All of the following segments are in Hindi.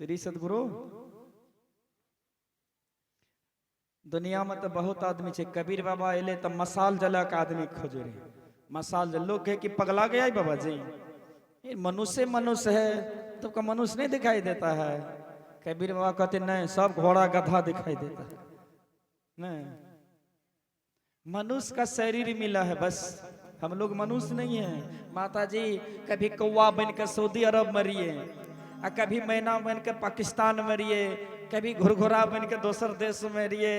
श्री सदगुरु दुनिया में तो बहुत आदमी छे। कबीर बाबा एले तो मसाल जला के आदमी खोजे रहे। मसाल जल लोग कहे कि पगला गया है बाबा जी, ये मनुष्य मनुष्य है तो का मनुष्य नहीं दिखाई देता है। कबीर बाबा कहते नहीं, सब घोड़ा गधा दिखाई देता है। नहीं, मनुष्य का शरीर मिला है बस, हम लोग मनुष्य नहीं है। माता जी कभी कौवा बनकर सऊदी अरब मरिए, कभी मैना बनकर पाकिस्तान मरिए, कभी घुरघुरा बनकर दूसर देश में मरिए।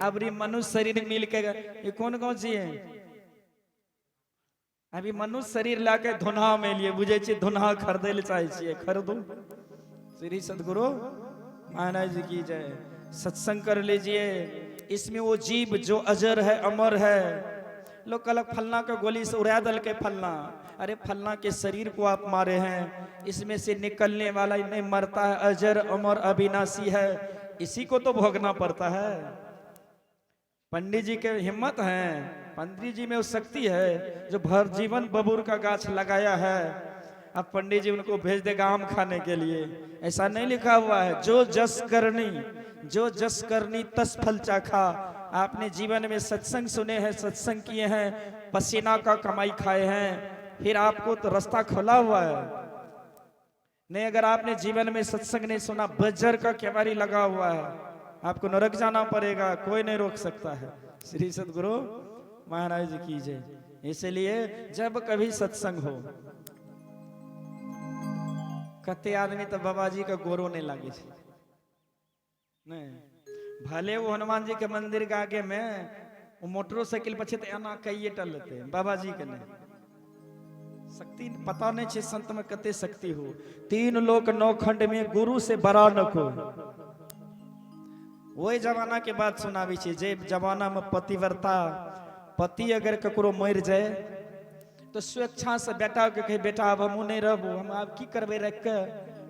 अबरी मनुष्य शरीर मिल के ये कौन कौन सी है? अभी मनुष्य शरीर लाके धुनहा में लिए बुझे छे, धुनहा खरीदे ले चाहे छे, खरीदो। श्री सदगुरु महाराज जी की जय। सत्संग कर लीजिए। इसमें वो जीव जो अजर है, अमर है। लोग कल फलना का गोली से उड़ा दल के फलना, अरे फलना के शरीर को आप मारे हैं, इसमें से निकलने वाला नहीं मरता है, अजर अमर अविनाशी है, इसी को तो भोगना पड़ता है। पंडित जी के हिम्मत है, पंडित जी में वो शक्ति है जो भर जीवन बबूर का गाछ लगाया है। अब पंडित जी उनको भेज देगा आम खाने के लिए, ऐसा नहीं लिखा हुआ है। जो जस करनी तस फल चाखा। आपने जीवन में सत्संग सुने हैं, सत्संग किए हैं, पसीना का कमाई खाए हैं, फिर आपको तो रास्ता खुला हुआ है। नहीं अगर आपने जीवन में सत्संग नहीं सुना, बज्जर का केवारी लगा हुआ है, आपको नरक जाना पड़ेगा, कोई नहीं रोक सकता है। श्री सदगुरु महाराज जी की जय। इसलिए जब कभी सत्संग हो, कते आदमी तो बाबा जी का गोरो नहीं लागे छे। नहीं भले वो हनुमान जी के मंदिर के आगे में वो मोटरसाइकिल पछे तो एना कई टलते हैं, बाबा जी के नहीं। शक्ति पता नहीं छे संत में कते शक्ति हो। 3 लोक 9 खंड में गुरु से बड़ा न को। वही जमाना के बात सुनावी छे, जे जमाना में पतिव्रता पति अगर ककरो मर जाए तो स्वेच्छा से बेटा के कहे बेटा अब हम नहीं रहबो, हम आप की करबे रख के।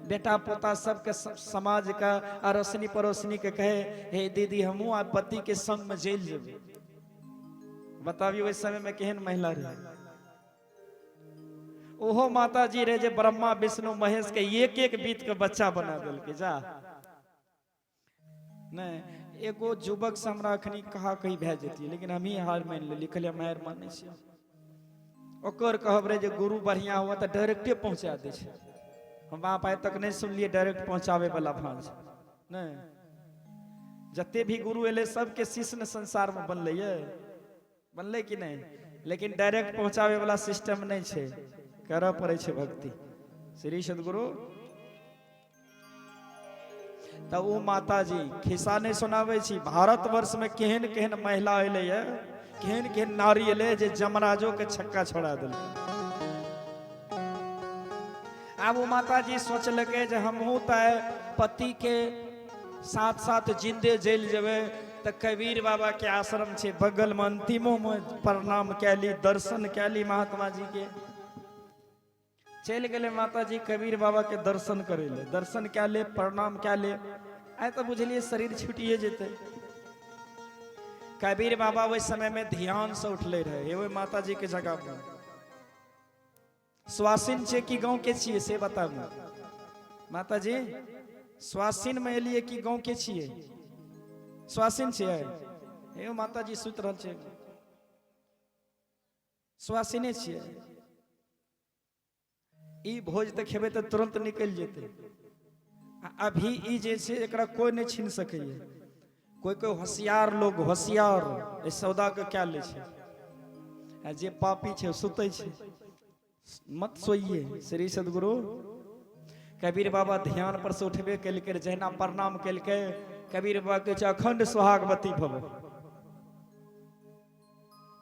बेटा पोता सबके समाज का अड़ोसनी पड़ोसनी के कहे हे दीदी हमू आप पति के संग में जेल जेबे। बताबियो उस समय में केहन महिला रहे। ओहो माता जी रहे जे ब्रह्मा विष्णु महेश के एक बीत के बच्चा बना दिल के जा। नहीं एगो युवक से हमरा अखनी कहा कहीं भेज देती, लेकिन हम ही हार मान ले लिखल मार माने छे। ओकर कहब रे जे गुरु बढ़िया हुआ तो डायरेक्टे पहुंचा दे छे। हम आप आए तक नहीं सुनलिए डायरेक्ट पहुंचावे वाला भांज नहीं। जते भी गुरु एले सबके शिष्य ने संसार में बनले कि नहीं, लेकिन डायरेक्ट पहुंचावे वाला सिस्टम नहीं छे, करऽ पड़े छे भक्ति। श्री सदगुरु तब वो माता जी खिस्सा नहीं सुनावे छी। भारतवर्ष में केहन केहन महिला अले है, केहन केहन नारी अले जे जमराजो के छक्का छोड़ा दिल। अब वो माता जी सोचलके जे हमहू तय पति के साथ साथ जिंदे जेल जेबे, तो कबीर बाबा के आश्रम छे बगल में, अंतिमो में प्रणाम कैली, दर्शन कैली महात्मा जी के। चल गए माता जी कबीर बाबा के दर्शन करे ले, दर्शन क्या ले, प्रणाम क्या ले, आए तो बुझलिए शरीर छुटिए जेते। कबीर बाबा वही समय में ध्यान से उठले रहे। वो माता जी के जगह पर स्वासिन छे कि गांव के छिए से बताबू माता जी। स्वासिन में एलिए कि गांव के छिए? स्वासिन छिए। हे माता जी सुत रहल छे, स्वासिने छिए। ई भोज तक खेबे तो तुरंत निकल जेते। अभी ई जे छे एकरा कोई नहीं छीन सकेये। कोई कोई होशियार लोग होशियार इस सौदा के क्या ले छे, जे पापी छे सुते छे। मत सोइए। श्री सदगुरु कबीर बाबा ध्यान पर से उठबे कलके, जहिना प्रणाम कलके कबीर बाबा के अखंड सुहागवती भव।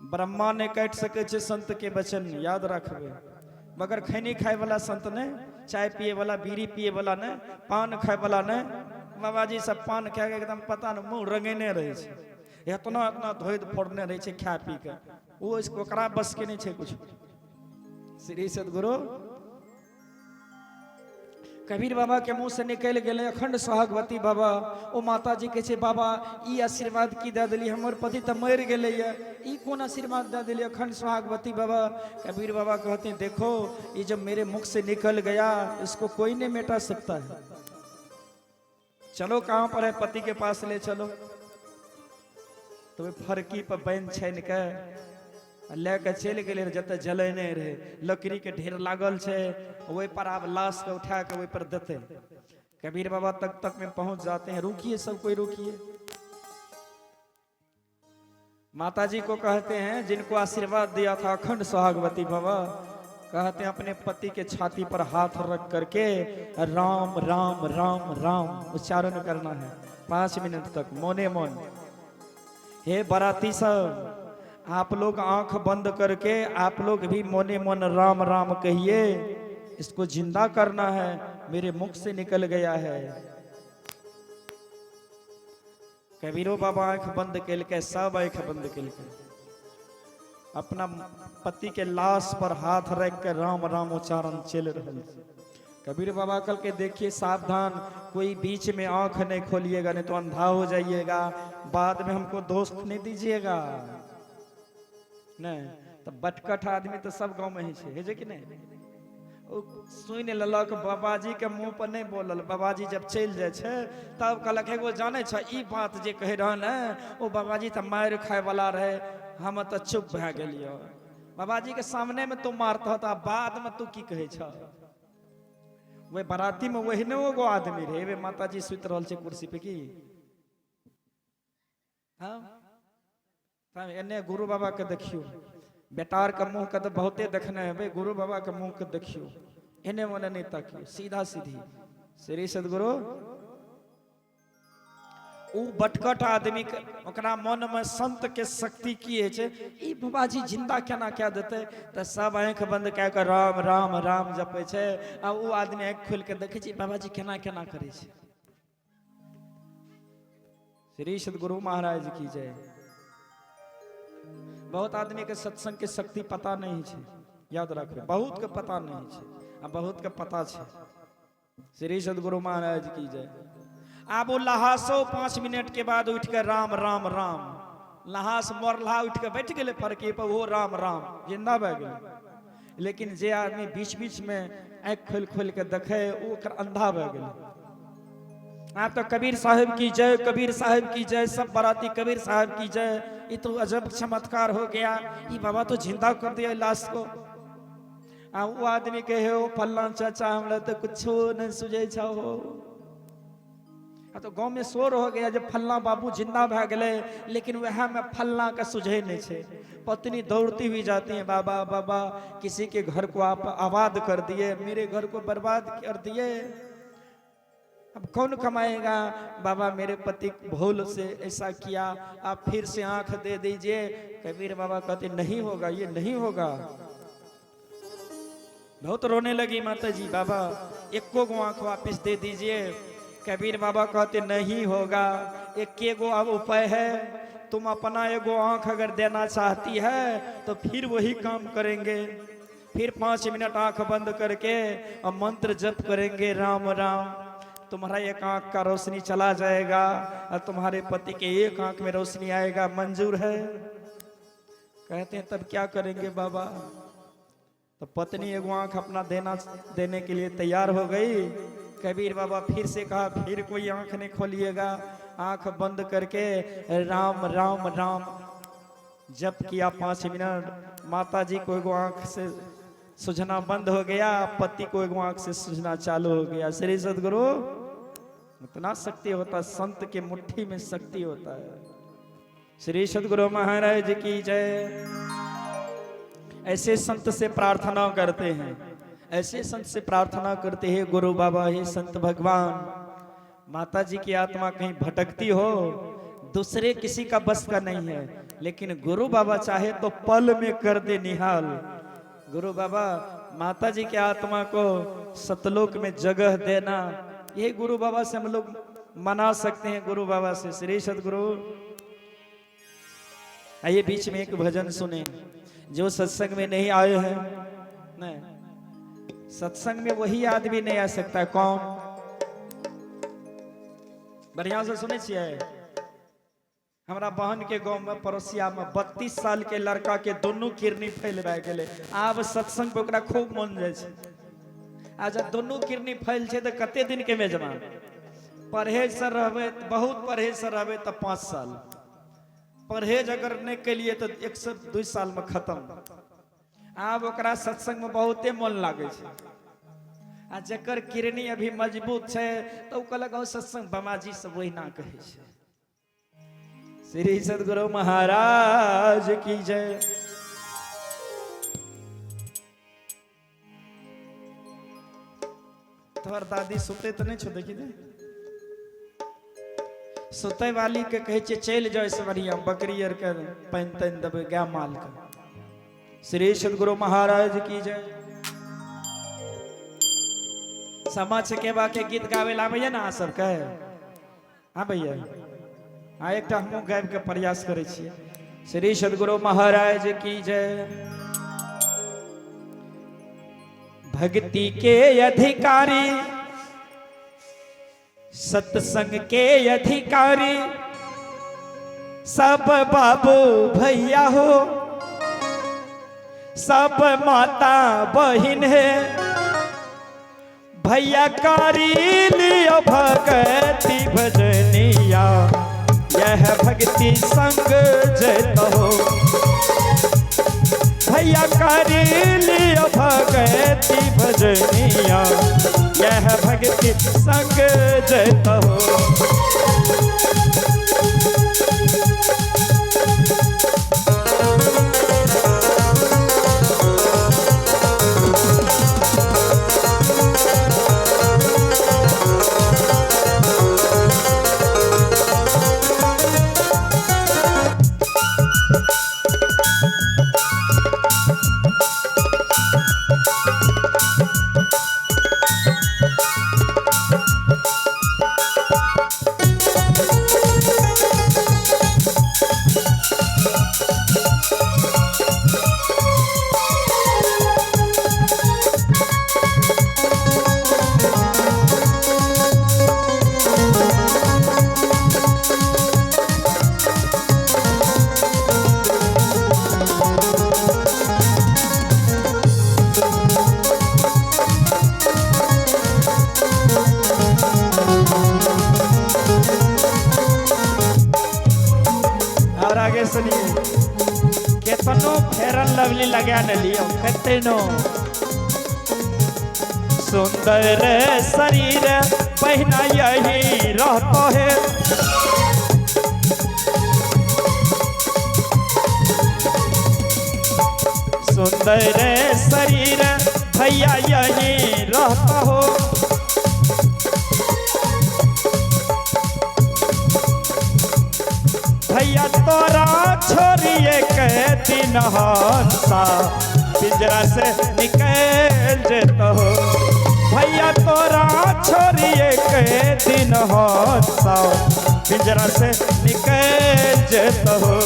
ब्रह्मा ने काट सके छे संत के वचन, याद रखबे, मगर खैनी खाए वाला संत ने, चाय पिए वाला, बीड़ी पिए वाला ने, पान खाए वाला ने। बाबा जी सब पान खा के एकदम पता न मुंह रंगेने रहे छे, इतना इतना धोइत फोड़ने रहे छे खा पी के। वो इसको करा बस के नहीं छे कुछ। श्री सदगुरु कबीर बाबा के मुंह से निकल गए अखंड सुहागवती बाबा। ओ माता जी के छे बाबा ई आशीर्वाद की दे दिली, हमर पति तो मर गए, ई कौन आशीर्वाद दे दिली अखंड सुहागवती बाबा। कबीर बाबा कहते हैं देखो ये जब मेरे मुख से निकल गया इसको कोई नहीं मिटा सकता है। चलो कहाँ पर है, पति के पास ले चलो। तो वे फरकी पर बैन छान के लेके चल गए जत जलेने रहे, लकड़ी के ढेर लागल छे, वही पर आप लाश के उठा के वही पर देते। कबीर बाबा तक में पहुंच जाते हैं। रुकिए, सब कोई रुकिए। माता जी को कहते हैं, जिनको आशीर्वाद दिया था अखंड सुहागवती बाबा, कहते हैं अपने पति के छाती पर हाथ रख करके राम राम राम राम उच्चारण करना है 5 मिनट तक मोने मन। हे बाराती सब, आप लोग आंख बंद करके आप लोग भी मोने मन राम राम कहिए। इसको जिंदा करना है, मेरे मुख से निकल गया है। कबीरो बाबा आंख बंद केल के, सब आंख बंद केल के अपना पति के लाश पर हाथ रख के राम राम उच्चारण चल रहा है। कबीर बाबा कल के देखिए, सावधान, कोई बीच में आंख नहीं खोलिएगा, नहीं तो अंधा हो जाइएगा, बाद में हमको दोस्त नहीं दीजिएगा। नहीं तो बटकट आदमी तो सब गांव में ही है जे कि नहीं। सुन ललक, बाबाजी के मुंह पर नहीं बोलल। बाबाजी जब चल जाए छे तब कहलक, एगो जाने छ ई बात जे कह रहन है, ओ बाबाजी तो मार खाए वाला रहे, हम तो चुप भए गेलियो। बाबाजी के सामने में तू मारता था, बाद में तू की कहे छ। वे बाराती में वही ने एगो आदमी रहे, वे माता जी सुत रहल छे कुर्सी पे की। हाँ एने गुरु बाबा के देखियो, बेटार के मुंह के तो बहुते देखने है, गुरु बाबा के मुंह के देखियो, एने मने नहीं ताकियो, सीधा सीधी। श्री सदगुरु उ बटकट आदमी के ओकरा मन में संत के शक्ति की है छे, ई बाबाजी जिंदा केना कह देते। तो सब आंख बंद कह के राम राम राम जपे छे, आ उ आदमी आंख खोल के देखे छी बाबाजी केना केना करे छे। श्री सदगुरु महाराज की जय। बहुत आदमी के सत्संग के शक्ति पता नहीं है, याद रखो, बहुत के पता नहीं है, आ बहुत के पता है। श्री सदगुरु महाराज की जय। अब वो लहासो 5 मिनट के बाद उठ के राम राम राम, लहास मरला उठ के बैठ गए फरके पर, वो राम राम जिंदा बह गए। लेकिन जे आदमी बीच बीच में आँख खोल खोल के देखे, वो अंधा बह गए। आप तो कबीर साहब की जय, कबीर साहब की जय, सब बाराती कबीर साहब की जय। ये तो अजब चमत्कार हो गया, ये बाबा तो जिंदा कर दिया लाश को। वो आदमी कहे, हो फल्ला चाचा हमरा तो कुछ नहीं सुझे हो। तो गांव में शोर हो गया जब फल्ला बाबू जिंदा भा गए, लेकिन वह में फल्ला का सुझे नहीं छे। पत्नी दौड़ती हुई जाती है, बाबा बाबा किसी के घर को आप आबाद कर दिए, मेरे घर को बर्बाद कर दिए, अब कौन कमाएगा। बाबा मेरे पति भूल से ऐसा किया, आप फिर से आंख दे दीजिए। कबीर बाबा कहते नहीं होगा, ये नहीं होगा। बहुत रोने लगी माता जी, बाबा एको गो आंख वापिस दे दीजिए। कबीर बाबा कहते नहीं होगा, एक गो अब उपाय है, तुम अपना एगो आंख अगर देना चाहती है तो फिर वही काम करेंगे। फिर 5 मिनट आंख बंद करके और मंत्र जप करेंगे राम राम, तुम्हारा एक आंख का रोशनी चला जाएगा और तुम्हारे पति के एक आंख में रोशनी आएगा, मंजूर है। कहते हैं तब क्या करेंगे बाबा। तो पत्नी एगो आंख अपना देने के लिए तैयार हो गई। कबीर बाबा फिर से कहा, फिर कोई आंख नहीं खोलिएगा, आंख बंद करके राम राम राम जप किया 5 मिनट। माता जी को एगो आंख से सुझना बंद हो गया, पति को एगो आंख से सुझना चालू हो गया। श्री सदगुरु, इतना शक्ति होता है, संत के मुट्ठी में शक्ति होता है। श्री सदगुरु महाराज की जय। ऐसे संत से प्रार्थना करते हैं, ऐसे संत से प्रार्थना करते हैं, गुरु बाबा हे संत भगवान, माता जी की आत्मा कहीं भटकती हो, दूसरे किसी का बस का नहीं है, लेकिन गुरु बाबा चाहे तो पल में कर दे निहाल। गुरु बाबा माता जी की आत्मा को सतलोक में जगह देना, ये गुरु बाबा से हम लोग मना सकते हैं। गुरु बाबा से। श्री सदगुरु। आइए बीच में एक भजन सुने। जो सत्संग में नहीं आए हैं, नहीं, सत्संग में वही आदमी नहीं आ सकता। कौन? बढ़िया से सुने छिए। हमारा बहन के गांव में पड़ोसिया में 32 साल के लड़का के दोनों किडनी फैल भए गेले। आब सत्संग पे ओकरा खूब मन जाय छै। आ जब दोनों किडनी फैल छै तो कते दिन के मेजबान, परहेज से रहबे, बहुत परहेज से रहबे तो 5 साल, परहेज अगर नहीं के लिए तो 1 से 2 साल में खत्म। आब ओकरा सत्संग में बहुते मन लागे छे, आ जकर किरनी अभी मजबूत है तो कहलक सत्संग बाबाजी सब वही ना कहे छे। श्री सदगुरु महाराज की जय। तोहर दादी सुते तो नहीं छो, देखी दे सुते वाली के कहे छे चल जाओ से बढ़िया बकरी अर के पानी तन देवे गाय माल के। श्री सदगुरु महाराज की जय। समाज के बाके गीत गावे ला भैया ना सबके। हाँ भैया, हाँ एक हम गाय के प्रयास करे छिए। श्री सदगुरु महाराज की जय। भक्ति के अधिकारी, सत्संग के अधिकारी, सब बाबू भैया हो, सब माता बहन है। भैया कारी लियो भक्ति भजनिया, यह भक्ति संग जत हो। भैया कारी लियो भक्ति भजनिया, यह भक्ति संग जत हो। केतनो फेरन लवली लगा न लियो केतनो। सुंदर शरीर पहना यही रहता है, सुंदर शरीर भैया यही रहता हो। भैया तोरा छोड़िए के दिन हंसा, पिंजरा से निकल जेतो हो। भैया तोरा छोड़िए के दिन हंसा, पिंजरा से निकल जेतो हो।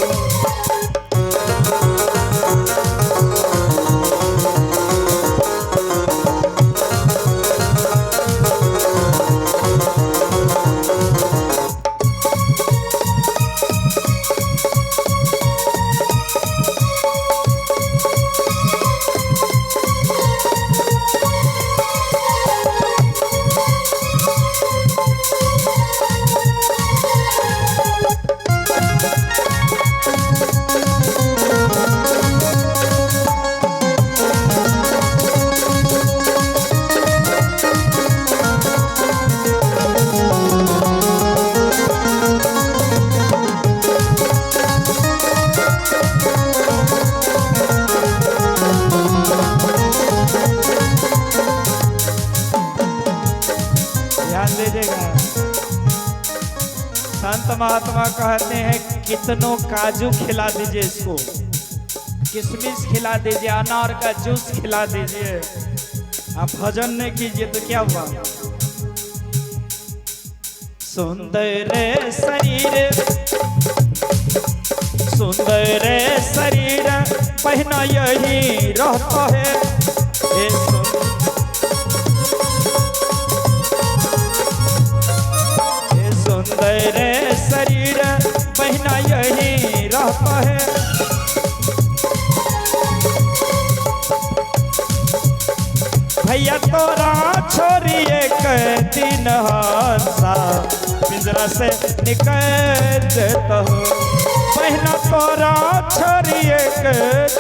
संत महात्मा कहते हैं कितनों काजू खिला दीजिए इसको, किशमिश खिला दीजिए, अनार का जूस खिला दीजिए, आप भजन नहीं कीजिए तो क्या हुआ। सुंदर शरीर, सुंदर शरीर पहना यही रहता है। सुंदर शरीर पहना यही रहता है। भैया तोरा छोड़िए के दिन हंसा, पिंजरा से निकल जेता हो बहना तोरा छोरी एक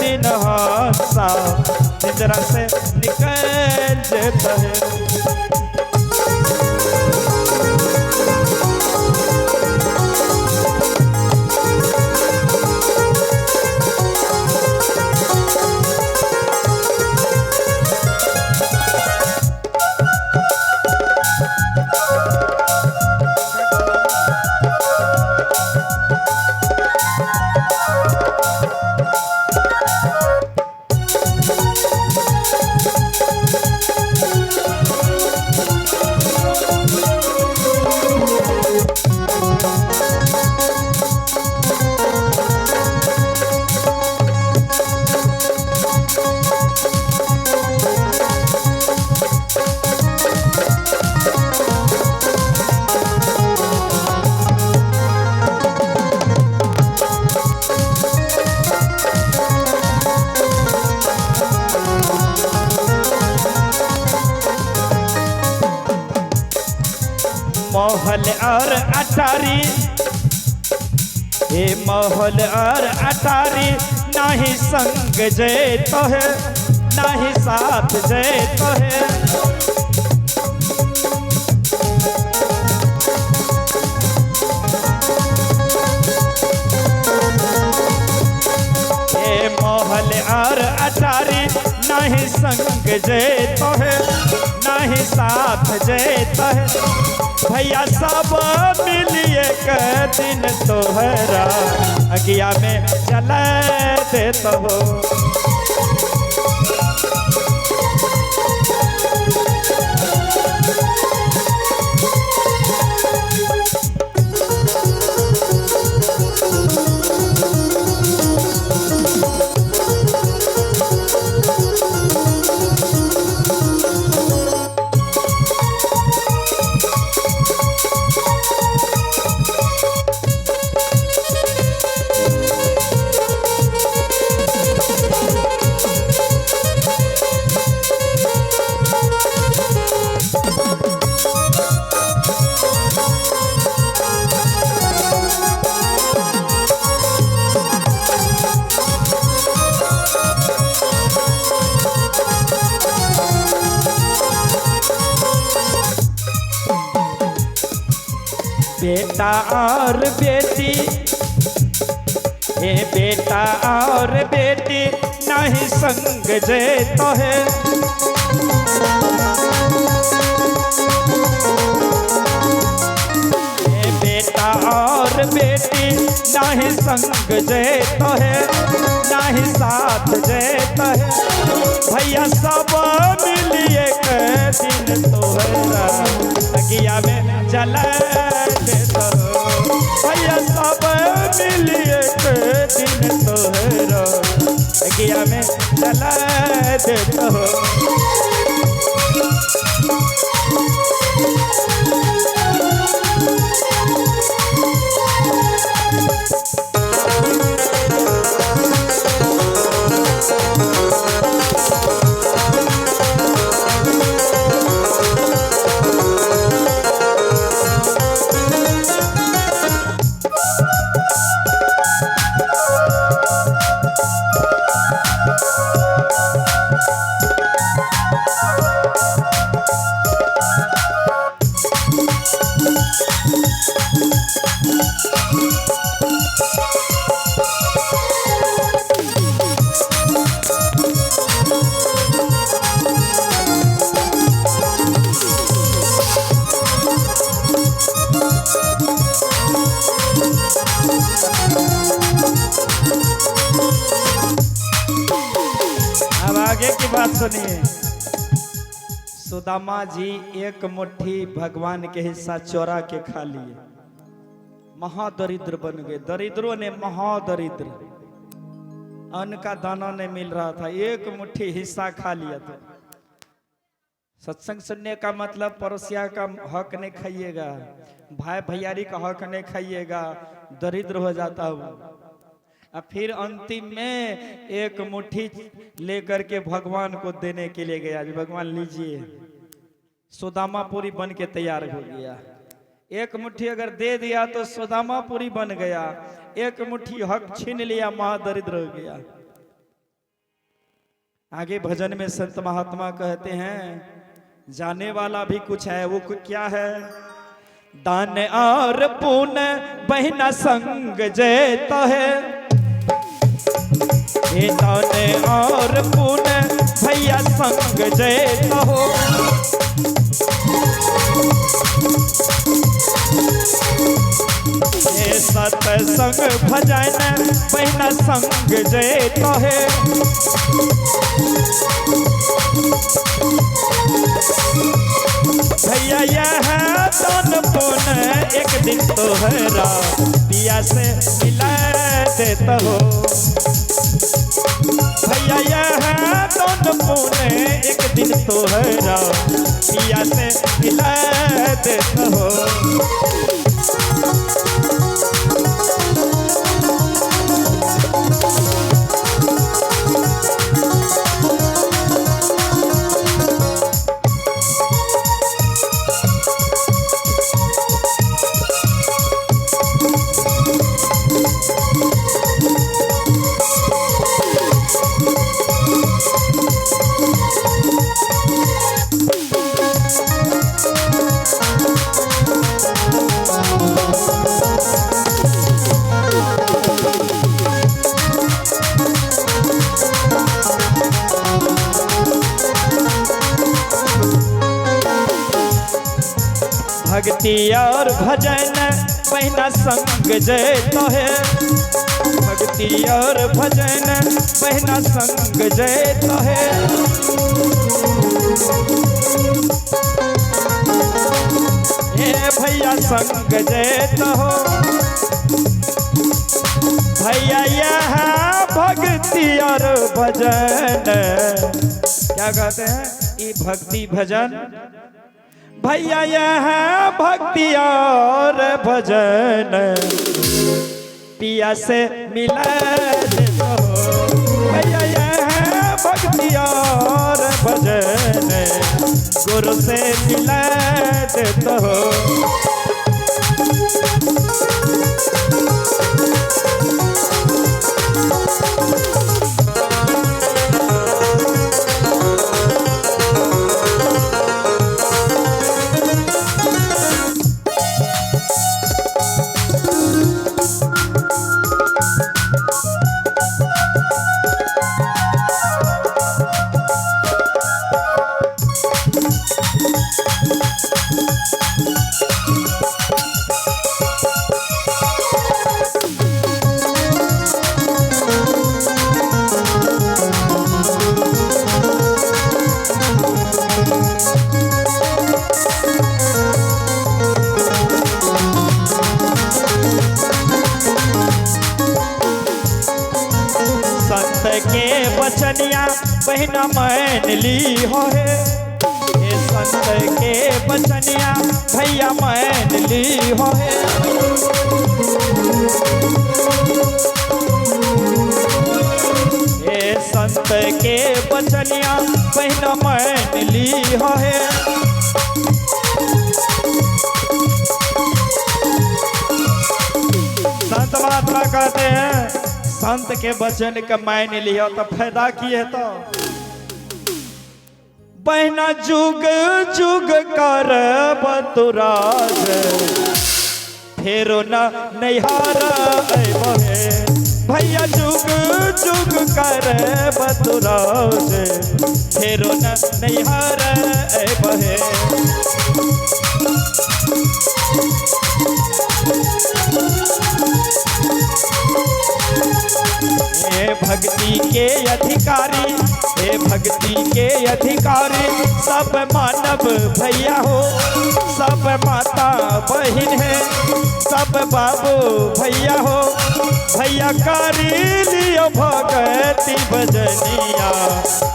दिन हासा पिंजरा से निकल जेता है। महल और अटारी हे महल और अटारी नाही संग जय तो है नाही साथ जय तो है। हे महल और अटारी नाही संग जय तो है नाही साथ जय तो है। भैया सब मिलिए के दिन तोहरा अगिया में चला दे तो हो। बेटा और बेटी हे बेटा और बेटी नहीं संग जय तो है। हे बेटा और बेटी नहीं संग जय तो है नहीं साथ जय तो है। भैया सब मिलिए के दिन तोहरा अगिया में चला भैया सब मिलिए के दिन तोहरा अगिया में चला देता हो। अब आगे की बात सुनिए। सुदामा जी एक मुट्ठी भगवान के हिस्सा चोरा के खा लिए, महादरिद्र बन गए। दरिद्रों ने महादरिद्र, अन्न का दाना नहीं मिल रहा था, एक मुट्ठी हिस्सा खा लिया था। सत्संग सुनने का मतलब पड़ोसिया का हक नहीं खाइएगा, भाई भैयारी का हक नहीं खाइएगा, दरिद्र हो जाता हूँ। अब फिर अंतिम में एक मुट्ठी लेकर के भगवान को देने के लिए गया, भगवान लीजिए। सुदामा पूरी बन के तैयार हो गया। एक मुट्ठी अगर दे दिया तो सुदामा पूरी बन गया, एक मुट्ठी हक छीन लिया महादरिद्र हो गया। आगे भजन में संत महात्मा कहते हैं जाने वाला भी कुछ है, वो क्या है? दान और पुण्य बहिना संग जेता है, ये दान और पुण्य भैया संग जेता हो। ये सत्संग भजन बहिना संग जेता है, भैया यह दान पुण्य एक दिन तो है पिया से मिला देता हो। भैया यह दान पुण्य एक दिन तो है पिया से मिला देता हो। भक्ति और भजन बहिना संग जेता है, भक्ति और भजन बहिना संग जेता है। ये भैया संग जेता हो, भैया यह भक्ति और भजन क्या कहते हैं? ये भक्ति भजन भैया यह भक्ति और भजन पिया से मिला देता हो। भैया यह भक्ति और भजन गुरु से मिला देता हो। बचनिया बहिना मान ली हो है, ये संत के बचनिया भैया मान ली हो है। ये संत के बचनिया बहिना मान ली हो है। संत महात्मा कहते हैं संत के वचन का मायने लिया तो फायदा किए तो बहना जुग जुग कर बतुराज फेरो न नैहार बहे। भैया जुग जुग कर बतुराज फेरो न नैहार बहे। हे भक्ति के अधिकारी, हे भक्ति के अधिकारी सब मानव भैया हो, सब माता बहन है, सब बाबू भैया हो। भैया करी लियो भगति भजनिया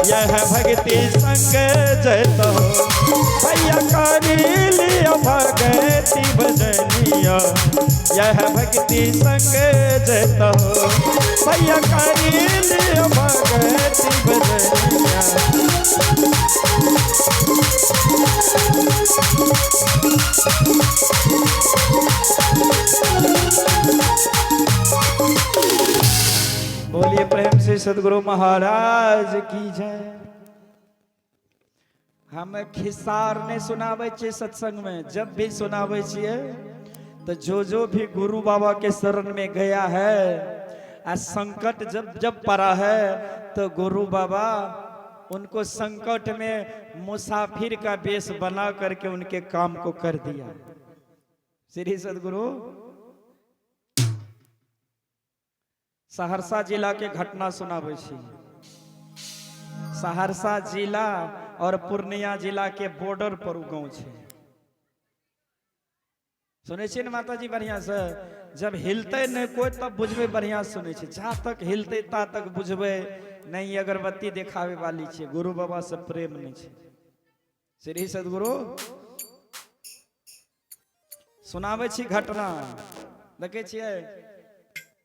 यह भक्ति संग जैतो। भैया करी लियो भगति भजनिया यह भक्ति संग जैतो। भैया करी लियो भगति भजनिया। सदगुरु महाराज की जय। हम खिस्सार ने सुनावे छे सत्संग में, जब भी सुनावे छिए तो जो भी गुरु बाबा के शरण में गया है, आ संकट जब जब पड़ा है तो गुरु बाबा उनको संकट में मुसाफिर का वेश बना करके उनके काम को कर दिया। श्री सदगुरु सहरसा जिला के घटना सुनावे छी। सहरसा जिला और पूर्णिया जिला के बॉर्डर पर गांव छे। सुने छिए न माता जी बढ़िया से, जब हिलते नहीं कोई तब बुझबे बढ़िया सुने छे, जहाँ तक हिलते ता तक बुझबे नहीं अगरबत्ती दिखावे वाली छे, गुरु बाबा से प्रेम नहीं छे। श्री सदगुरु सुनावे छी घटना। देखे छिए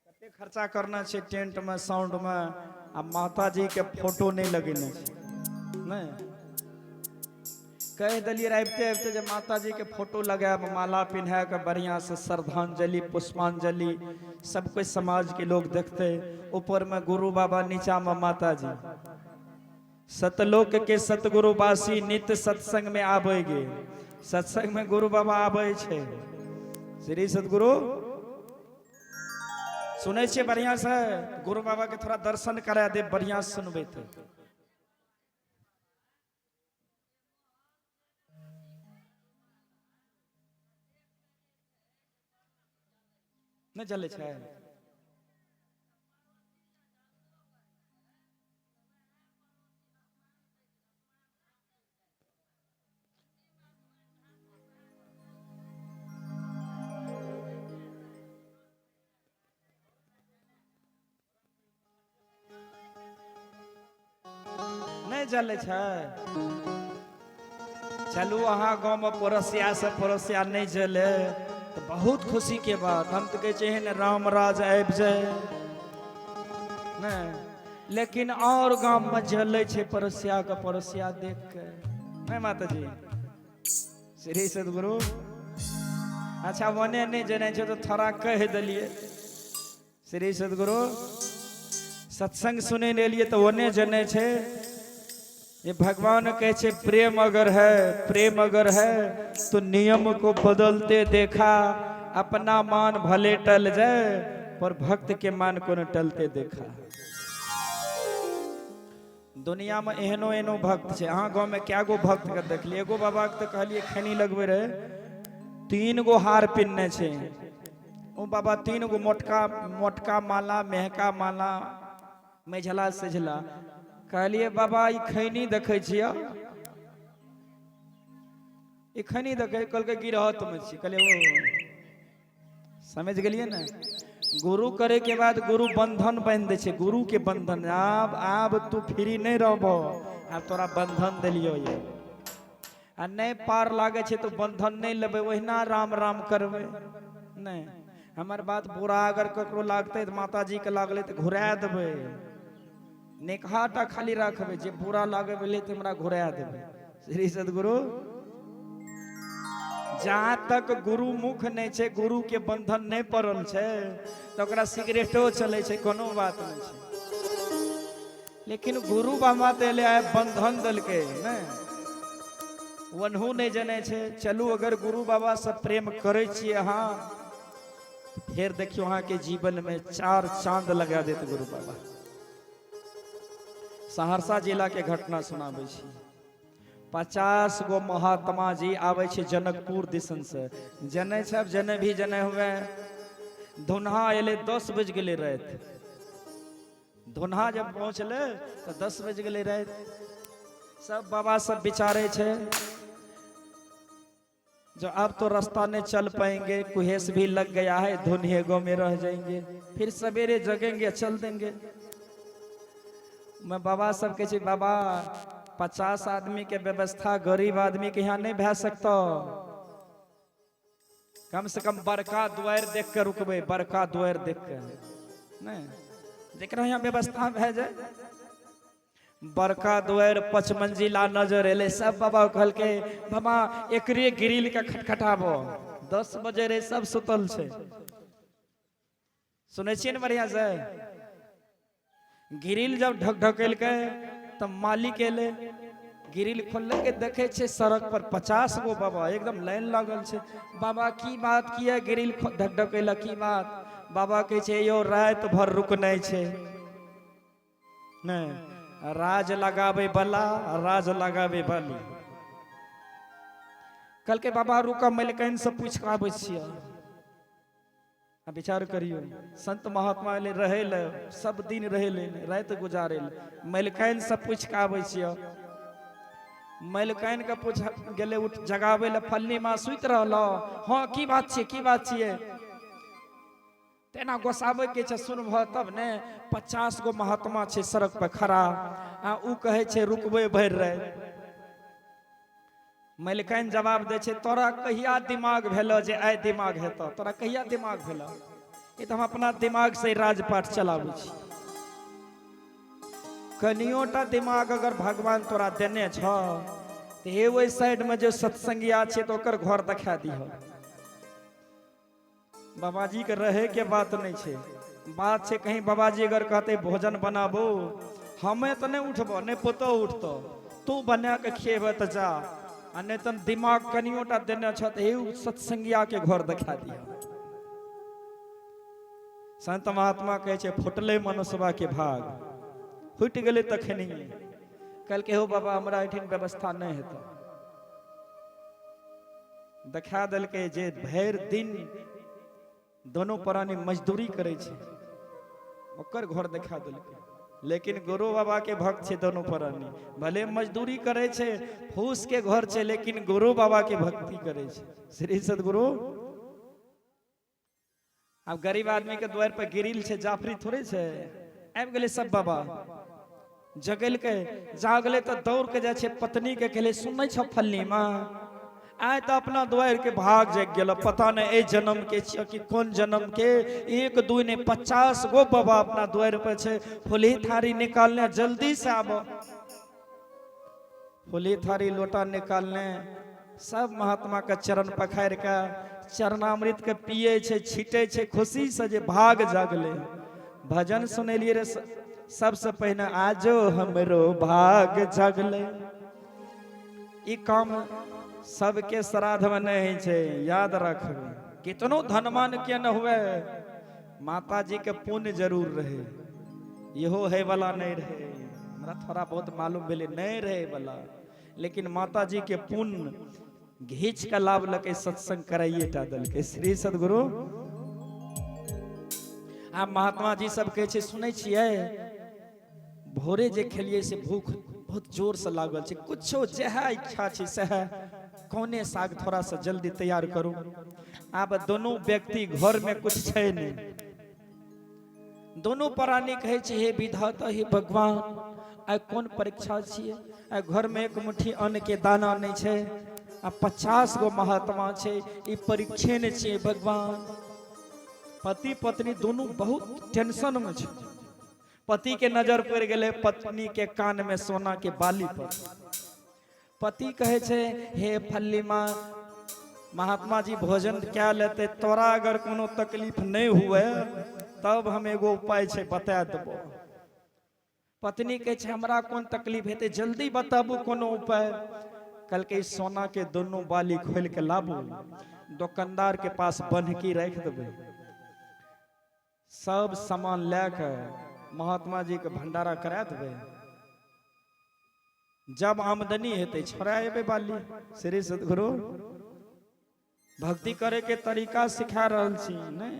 कते खर्चा करना छे टेंट में, साउंड में, आ माता जी के फोटो नहीं लगेने छे। नहीं कह दिलिए आबते आबते जब माता जी के फोटो लगाए, माला पिन्हा के बढ़िया से श्रद्धांजलि पुष्पांजलि सब कोई समाज के लोग देखते, ऊपर में गुरु बाबा, नीचा में माता जी। सतलोक के सतगुरु बासी नित्य सत्संग में आबेगे, सत्संग में गुरु बाबा आबे छे। श्री सदगुरु सुने छे बढ़िया से, गुरु बाबा के थोड़ा दर्शन करा दे, बढ़िया सुनबे थे। नहीं चले छे। नहीं चले छे। चलू अहाँ गाँव में पड़ोसिया से पड़ोसिया नहीं जले तो बहुत खुशी के बात। हम तो कहे हैं राम राज आब जाए नहीं, लेकिन और गांव में जले छे पड़ोसिया का पड़ोसिया देख के। नहीं माता जी श्री सदगुरु अच्छा वने नहीं जने छे तो थोड़ा कह दिलिए। श्री सदगुरु सत्संग सुने ले लिए तो वने जने छे। ये भगवान कहे छे प्रेम अगर है तो नियम को बदलते देखा, अपना मान भले टल जाए पर भक्त के मान को न टलते देखा। दुनिया में एहनो एहनो भक्त छे। अहाँ गांव में क्या गो भक्त के देखलिए? एगो बाबा के तो कहलिए खैनी लगबे रहे, 3 गो हार पिनने छे। ओ बाबा 3 गो मोटका माला, महका माला, मेझला सेझला। कहलिए बाबा ई खैनी देखे छिया, ई खैनी देखे, कल के गिरहत में छी। कहलिए ओ समझ गेलिए ना, गुरु करे के बाद गुरु बंधन बांध दे छे, गुरु के बंधन। आब तू फ्री नहीं रहबो, आब तोरा बंधन दिलियो ये। आ नहीं पार लागे छे तो बंधन नहीं लेबे, ओहिना राम राम करबे। नहीं हमार बात बुरा अगर ककरो लागते तो माता जी के लागले तो घुरा देबे, नेकहाटा खाली रखबे, जे बुरा लागे बोले तो हमरा घुरा देबे। श्री सदगुरु जहाँ तक गुरु मुख नहीं छे, गुरु के बंधन नहीं पड़ल छे तो ओकरा सिगरेटो चले छे, कोनो बात नहीं छे। लेकिन गुरु बाबा तेले आए बंधन दल के ने वनहु नहीं जने छे। चलू अगर गुरु बाबा से प्रेम करे छिए अहाँ, फिर देखियो अहाँ के जीवन में 4 चांद लगा देते गुरु बाबा। सहरसा जिला के घटना सुनाबे छी। 50 गो महात्मा जी आवे छे जनकपुर दिसन से। जने सब जने भी जने हुए धुनहा एले 10 बज गेले रात। धुनहा जब पहुंचले तो 10 बज गेले रात। सब बाबा सब विचारे छे जो अब तो रास्ता नहीं चल पाएंगे, कुहेस भी लग गया है, धुनिएगो में रह जाएंगे, फिर सवेरे जगेंगे चल देंगे। मैं बाबा सब कहे बाबा 50 आदमी के व्यवस्था गरीब आदमी के यहाँ नहीं भै सकता, कम से कम बड़का द्वार देख के रुकबे, बड़का द्वार देख के नहीं जरा यहाँ व्यवस्था भै जाए। बड़का द्वार 5 मंजिला नजर एले। सब बाबा कहल के बाबा एकरे ग्रिल के खटखटाबो। 10 बजे रे सब सुतल छे। सुने छिए न बढ़िया से? ग्रिल जब ढकेल के तब मालिक एले, ग्रिल खोल के देखे छे सड़क पर 50 गो बाबा एकदम लाइन लागल छे। बाबा की बात किया ग्रिल ढकेला की बात? बाबा कहे छे यो रात भर रुकने छे नहीं, राज लगावे बला राज लगावे बाली। कल के बाबा रुका मलिकाइन से पूछ के आबै छियै। विचार करियो, संत महात्मा ले रहे ले सब दिन रहे ले रात गुजारे ले, मलिकाइन से पूछ के आबै छियै। मलिकाइन के पूछ गेले उठ जगावे ले, फलनी मां सुत रहलो, हां की बात छे की बात छे? तेना गोसावे के छे सुनभ तब ने 50 गो महात्मा छे सड़क पे खड़ा, आ उ कहे छे रुकबे भर रहे। मलिकाइन जवाब दे छे तोरा कहिया दिमाग भेलो जे आइ दिमाग हेतो? तोरा कहिया दिमाग भेलो? ये तो हम अपना दिमाग से राजपाट चलाबै छी। कनियोटा दिमाग अगर भगवान तोरा देने छ तो हे ओइ साइड में जो सत्संगिया छे तो ओकर घर दिखा दिहो। बाबाजी के रहे के बात नहीं छे, बात छे कहीं बाबाजी अगर कहते भोजन बनाबो, हमें तो नहीं उठबो नहीं पुतो उठतो, तू बना के खेबे तो जा, आ नहीं तो दिमाग कनियोटा देने छ तो हे सत्संगिया के घर दिखा दिया। संत महात्मा कहे छे फुटले मनुष्यवा के भाग, फुट गए तखनी कल के हो बाबा हमरा एठिन व्यवस्था नहीं हेतो। देखा दल के जे भर दिन दोनों प्राणी मजदूरी करे छे ओकर घर देखा दल के, लेकिन गुरु बाबा के भक्त छे दोनों प्राणी, भले मजदूरी करे छे फूस के घर छे लेकिन गुरु बाबा के भक्ति करे छे। श्री सदगुरु अब गरीब आदमी के द्वार पर गिरिल छे जाफरी थोड़े छे, आबि गेले सब बाबा जगल के जागले तो दौड़ के जाए छे पत्नी के कहले सुनै छ फलनी मां आय तो अपना द्वार के भाग जग गेल, पता नहीं ए जन्म के छियै कि कौन जन्म के। एक दू ने 50 गो बाबा अपना द्वार पर छे, फुली थारी निकालने जल्दी से आबो। फुली थारी लोटा निकालने सब महात्मा का चरण पखार के चरणामृत के पिए छे छीटे छे, खुशी से जे भाग जागले। भजन सुनेलिए रे सबसे पहले आजो हमरो भाग जागले। ई काम सबके श्राद्ध में नहीं छे, याद रखबे। कितनो धनवान के न हुए माता जी के पुण्य जरूर रहे, इहो है वाला नहीं रहे। हमरा थोड़ा बहुत मालूम भेले नहीं रहे वाला, लेकिन माता जी के पुण्य घींच के लाभ लके सत्संग कराइए टा दल के। श्री सदगुरु आप महात्मा जी सब कहे छे सुनै छियै भोरे जे खेलिए से भूख बहुत जोर से लागल छे, कुछो जहा इच्छा छे सह कौने साग थोड़ा सा जल्दी तैयार करूं। अब दोनों व्यक्ति घर में कुछ छे नहीं, दोनों प्राणी कहे छे हे विधाता हे भगवान आ कौन परीक्षा छिए, आ घर में एक मुट्ठी अन्न के दाना नहीं छे, आ 50 गो महात्मा छे, ई परीक्षे ने छे भगवान। पति पत्नी दोनों बहुत टेंशन में छे। पति के नजर पड़ गए पत्नी के कान में सोना के बाली पर। पति कहे छे हे फल्ली माँ महात्मा जी भोजन क्या लेते, तोरा अगर कोनो तकलीफ नहीं हुए तब हम एगो उपाय छे बता देबो। पत्नी कहे छे हमरा कौन तकलीफ हेते जल्दी बताबू कोनो उपाय। कल के सोना के दोनों बाली खोल के लाबू, दुकानदार के पास बन्हकी रख देबे, सब सामान लेकर महात्मा जी के भंडारा करा देबे। जब आमदनी हेते छोड़ा एबे बाली। श्री सदगुरु भक्ति करे के तरीका सिखा रहल छी नहीं,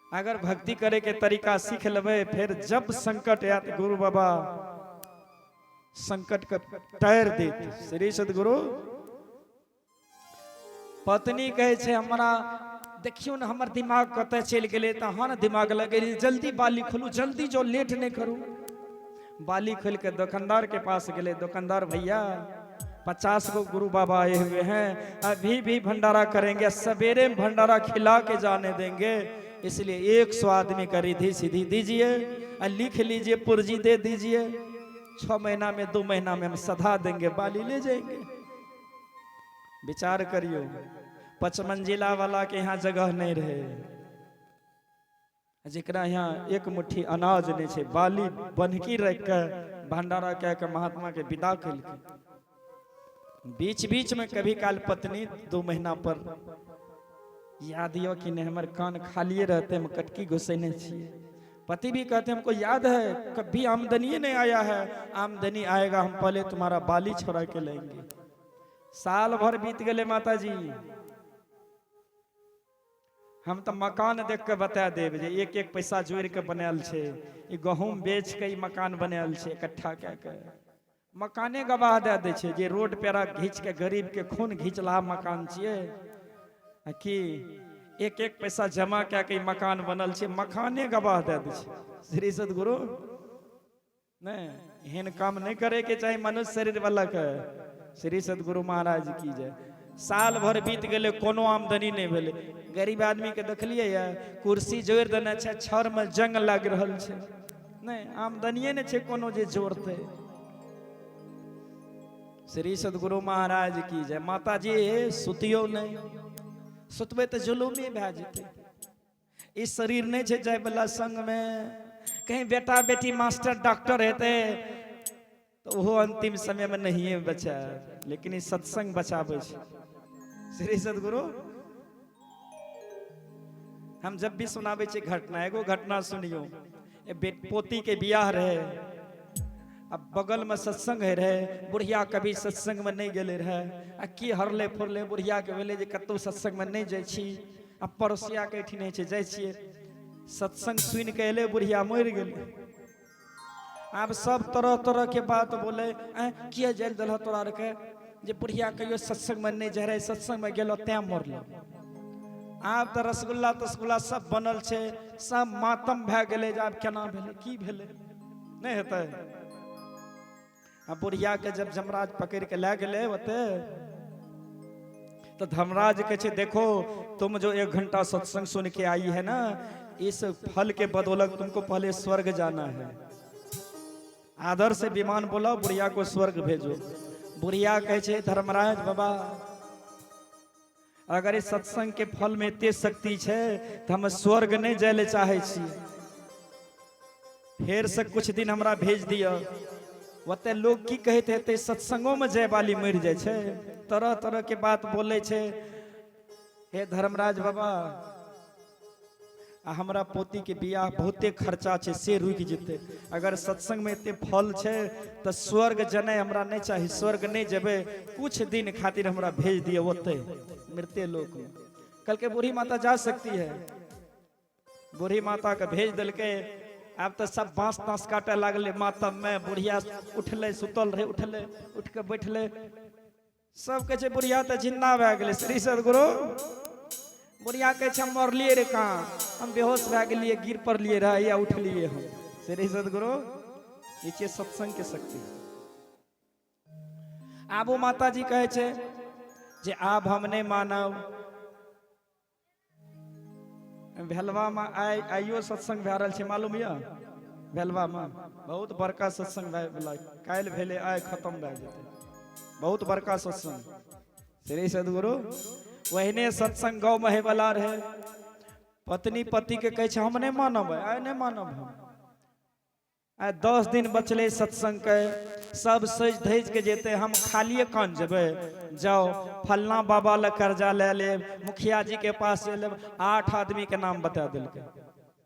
अगर भक्ति करे के तरीका सीख लेबे फिर जब संकट आत गुरु बाबा संकट का टैर देते। श्री सदगुरु पत्नी कहे छे हमरा देखियो ना हमर दिमाग कते चल गेले, तो हाँ ना दिमाग लगे जल्दी बाली खोलू, जल्दी जो लेट नहीं करूं। बाली खोल के दुकानदार के पास गए, दुकानदार भैया 50 गो गुरु बाबा आए हुए हैं, अभी भी भंडारा करेंगे, सवेरे में भंडारा खिला के जाने देंगे, इसलिए 100 आदमी का रिधि सीधी दीजिए, लिख लीजिए पुर्जी दे दीजिए, 6 महीना में 2 महीना में हम सधा देंगे, बाली ले जाएंगे। विचार करियो 5 मंजिला वाला के यहाँ जगह नहीं रहे, जरा यहाँ एक मुट्ठी अनाज नहीं छे, बाली बन्हकी रख के भंडारा कह के महात्मा के विदा कल। बीच बीच में कभी काल पत्नी 2 महीना पर याद यो कि नहीं हमारे कान खालिए रहते, हम कटकी घुसैने छिए। पति भी कहते हमको याद है कभी आमदनी नहीं आया है, आमदनी आएगा हम पहले तुम्हारा बाली छोड़ा के लेंगे। साल भर बीत गए माता जी, हम तो मकान देख के बता देव जे एक एक पैसा जोड़ के बनाल छे, गहूम बेच के मकान बनाल छे इकट्ठा कह के। मकाने गवाह दे दे छे जे रोड पेरा घींच के गरीब के खून घींचला मकान छिए कि एक एक पैसा जमा क्या के मकान बनल छे, मकाने गवाह दे दे छे। श्री सदगुरु नहीं एहन काम नहीं करे के चाहे मनुष्य शरीर वाला के। श्री सदगुरु महाराज की जय। साल भर बीत गए कोनो आमदनी नहीं भेले। गरीब आदमी के देखलिए या कुर्सी जोड़ देने छे, छर में जंग लग रहल छे, नहीं आमदनिये नहीं छे कोनो जे जोड़ते। श्री सदगुरु महाराज की जय। माता जी सुतियो नहीं, सुतबे तो जुलूमी भे जेते। इस शरीर नहीं छे जाय वाला संग में, कहीं बेटा बेटी मास्टर डॉक्टर हेते तो वो अंतिम समय में नहीं बचा, लेकिन इस सत्संग बचावे छे। श्री सदगुरु हम जब भी सुनावे छे घटना, एगो घटना सुनियो। पोती के बियाह रहे, अब बगल में सत्संग है रहे, बुढ़िया कभी सत्संग में नहीं गए रहे। आ की हरले फुरले बुढ़िया के भेले जे कतौ सत्संग में नहीं जाय छी। अब पड़ोसिया के ठीक नहीं छे जाय छिए, सत्संग सुन के एले बुढ़िया मर गेले। अब सब तरह तरह के बात बोले, किया जेल दल तोरा के जे बुढ़िया कहियो सत्संग में नहीं जा रहे, सत्संग में गेलो तै मरलो। आब तो रसगुल्ला तसगुल्ला सब बनल छे, सब मातम भे गेले जे आब केना भेले की भेले नहीं हेतै। अब बुढ़िया के जब धर्मराज पकड़ के ले गए होते तो धर्मराज कहे देखो तुम जो 1 घंटा सत्संग सुन के आई है ना, इस फल के बदौलत तुमको पहले स्वर्ग जाना है। आदर से विमान बोला बुढ़िया को स्वर्ग भेजो। बुढ़िया कहे धर्मराज बाबा अगर इस सत्संग के फल में इतने शक्ति है तो हम स्वर्ग नहीं जाए चाहे छी, फेर से कुछ दिन हमरा भेज दिया। वते लोग की कहते थे सत्संगों में जय बाली मर जाए छे, तरह तरह के बात बोले छे। हे धर्मराज बाबा हमरा पोती के बियाह बहुते खर्चा छे, से रुक जेते। अगर सत्संग में इतने फल छे तो स्वर्ग जने हमरा नहीं चाहिए, स्वर्ग नहीं जेबे, कुछ दिन खातिर हमरा भेज दिए ओते मृत्य लोक में। कल के बूढ़ी माता जा सकती है, बूढ़ी माता के भेज दिल के। अब तो सब बांस तांस काटे लगले मातम में। बुढ़िया उठले सुतल रहे, उठले उठ के बैठले, सब कहे बुढ़िया तो जिंदा भे गेले। श्री सदगुरु बुढ़िया कहे मरलिए रे कहाँ, हम बेहोश भे गेलिए, गिर पड़लिए रहे या उठलिए हम। श्री सदगुरु ये छे सत्संग के शक्ति। आबो माता जी कहे छे जे आब हम नहीं मानब। भेलवा में आइयो सत्संग भे रहल छे, मालूम या भेलवा में बहुत बड़का सत्संग भे, काल भेले आय खत्म भे जेते, बहुत बड़का सत्संग। श्री सदगुरु वहने सत्संग गाँव में वाला रहे। पत्नी पति के कहे हम नहीं मानब, आय नहीं मानब हम। 10 दिन बचले सत्संग के, सब सज धज के जेते, हम खालिए कान जेबे। जाओ फलना बाबा ले कर्जा ले ले, मुखिया जी के पास ले ले। 8 आदमी के नाम बता दिल के,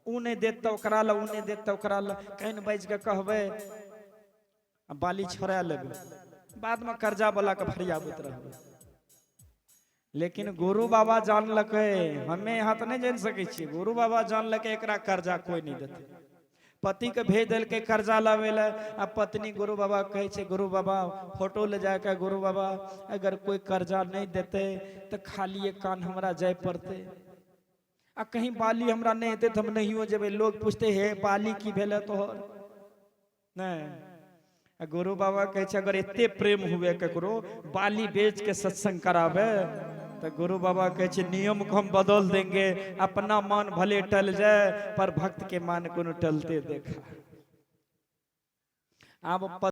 ऊ नहीं देते ओकरा ला, ऊ नहीं देते ओकरा ला। कहीं बज के कहबे बाली छोड़ा लेबे, बाद में कर्जा वाला के फरियाबत रहबे। लेकिन गुरु बाबा जान लके, हमें यहाँ तो नहीं जान सके छी। गुरु बाबा जान लके एकरा कर्जा कोई नहीं देते। पति के भेज दिल के कर्जा लावे ला। अब पत्नी गुरु बाबा कहे छे गुरु बाबा फोटो ले जाके, गुरु बाबा अगर कोई कर्जा नहीं देते तो खाली कान हमरा जाय पड़ते, आ कहीं बाली हमरा नहीं देते तो हम नहीं हो जेबे। लोग पूछते हे बाली की भेले तोहर नहीं। गुरु बाबा कहे अगर इतने प्रेम हुए ककरो बाली बेच के सत्संग करावे तो गुरु बाबा कहे नियम को हम बदल देंगे। अपना मान भले टल जाए पर भक्त के मान को टलते देखा। अब